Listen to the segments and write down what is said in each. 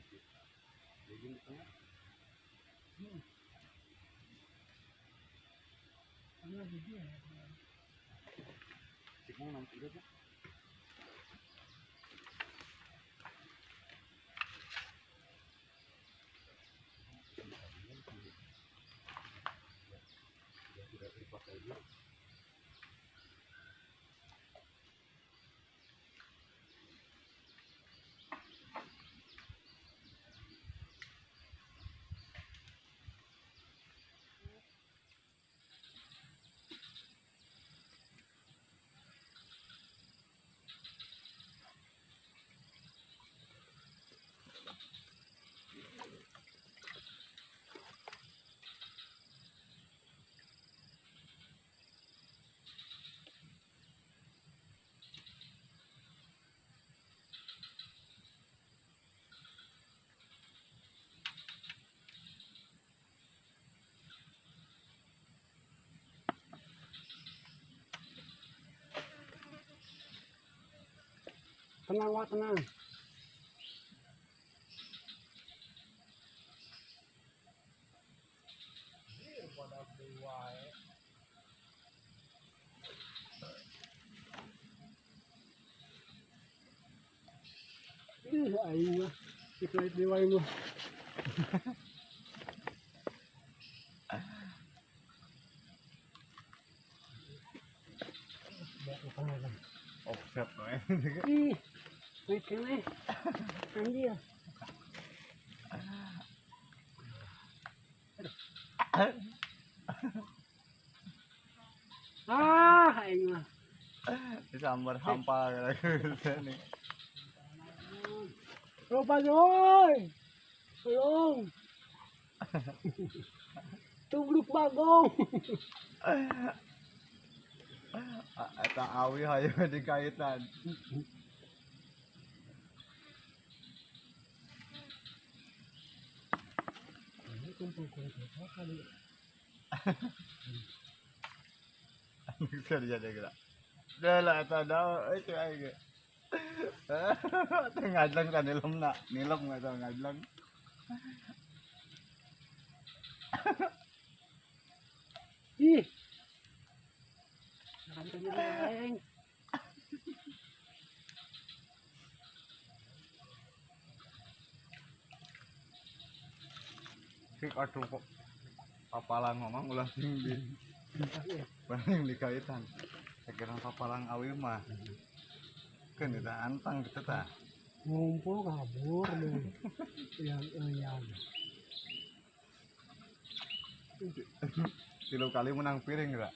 Jadi di tengah. Mana video? Cik mau nanti itu tuh. Tidak dipakai dulu. Tenang, Wak, tenang. Aing mah, ikut diwai mah. Offset nih. Ih, kene. Anjir. Aing mah. Disambar hampa gitu nih. Roba oi. Tolong. Tugluk bagong. Eta awi hayu dikaitan. Ini kumpul-kumpul kali. Bisa jadi gerak. Dah lah eta dah itu aja. Ngadlang kan nilem nak, nilem nggak tahu ngadlang. Ih. Akan terjadi aing. Sik atuh kok papalang ngomong ulah tinggi. Paling dikaitan. Sekiranya papalang awi mah. Kan kita antang kita tah. Ngumpul kabur deh. Yang. Tilu kali menang piring enggak?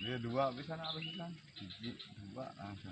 Dia dua bisa nak habis kan? Biji dua langsung.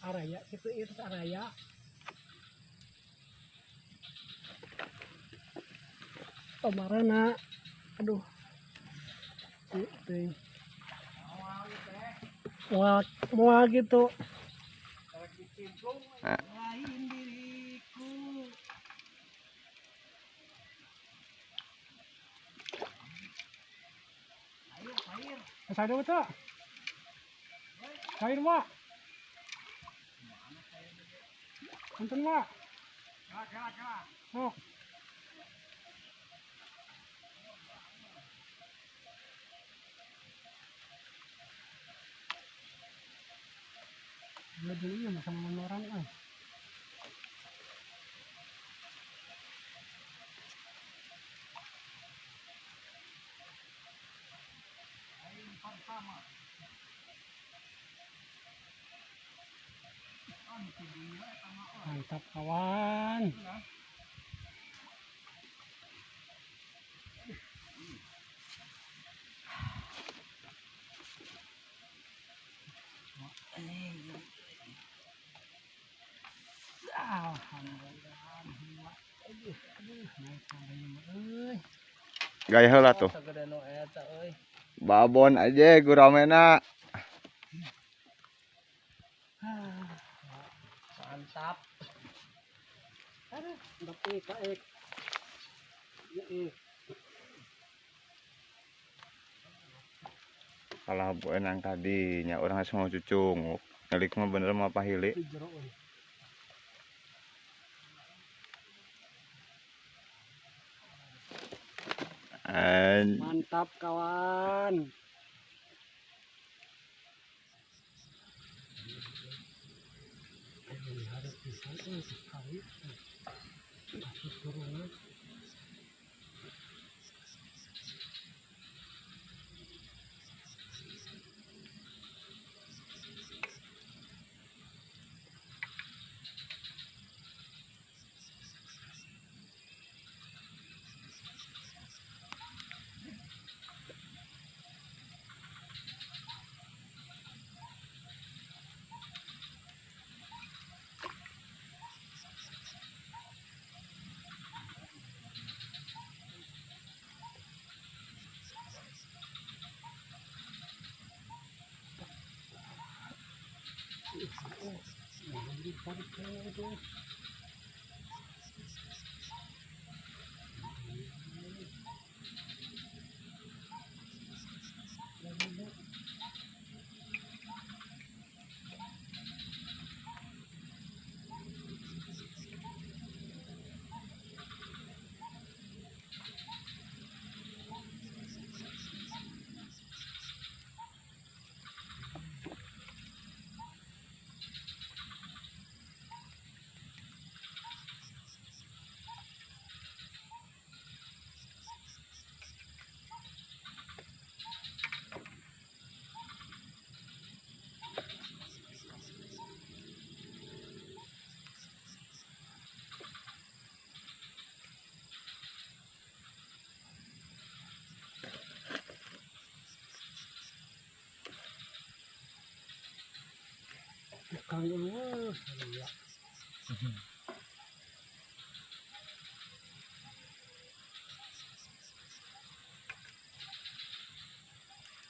Araya itu araya. Aduh. Itu. Mual gitu. Nah, Lain diriku. Air. Saya dulu tuh. Air, Mak. Punten, Mak. Oh. Lihat dulu ya sama orang ah. Mantap kawan. Alhamdulillah. gaya heula tuh. Babon aja guramena. Mantap. Tapi kaek. Kalau enang tadi nya orang mau cucung. Ngelik mah bener mah pahili. Mantap kawan. Harus bisa sekali. Turunan.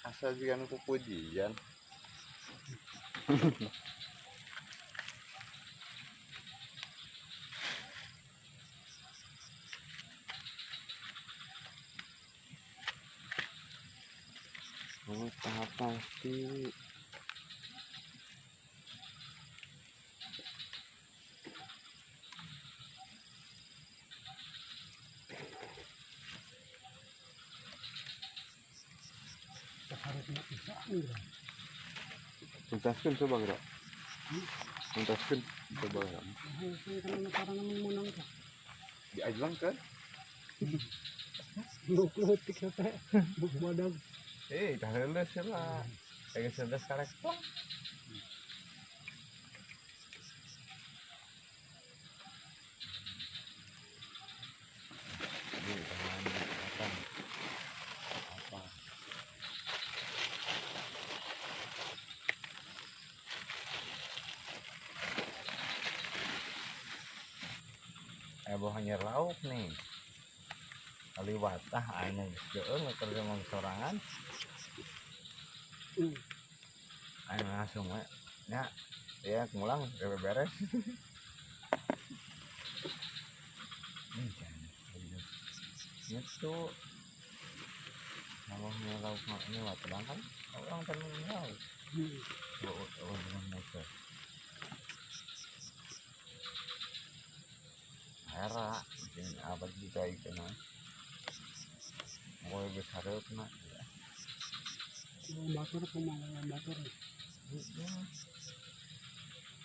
Asal juga nu pujian. Oh, tahap pasti. Tuntaskan coba gerak. Tuntaskan coba gerak. Diajlang kan? Buklutik sampai buk badan. Dah lulus lah. Kayak sudah sekarang. Hanya lauk nih kali watah aneh geus ngeker mang sorangan ayo langsung ya ya ngulang udah beres. Itu kalau ngelau ini lah terang kan orang tenang ngelau dengan motor era mungkin apa juga ikan mau besar kena batur kemana batur.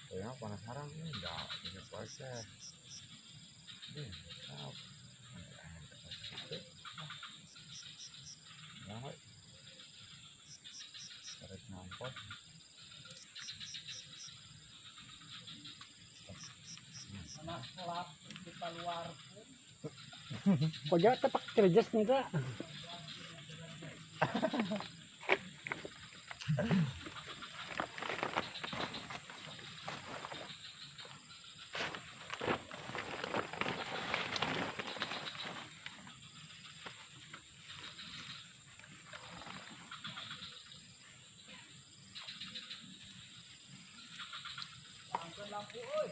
ya penasaran ini enggak bisa proses ini tarik nampot Anak kelap kita luar kok jangan tepak kerjas nih kak. Lampu oi.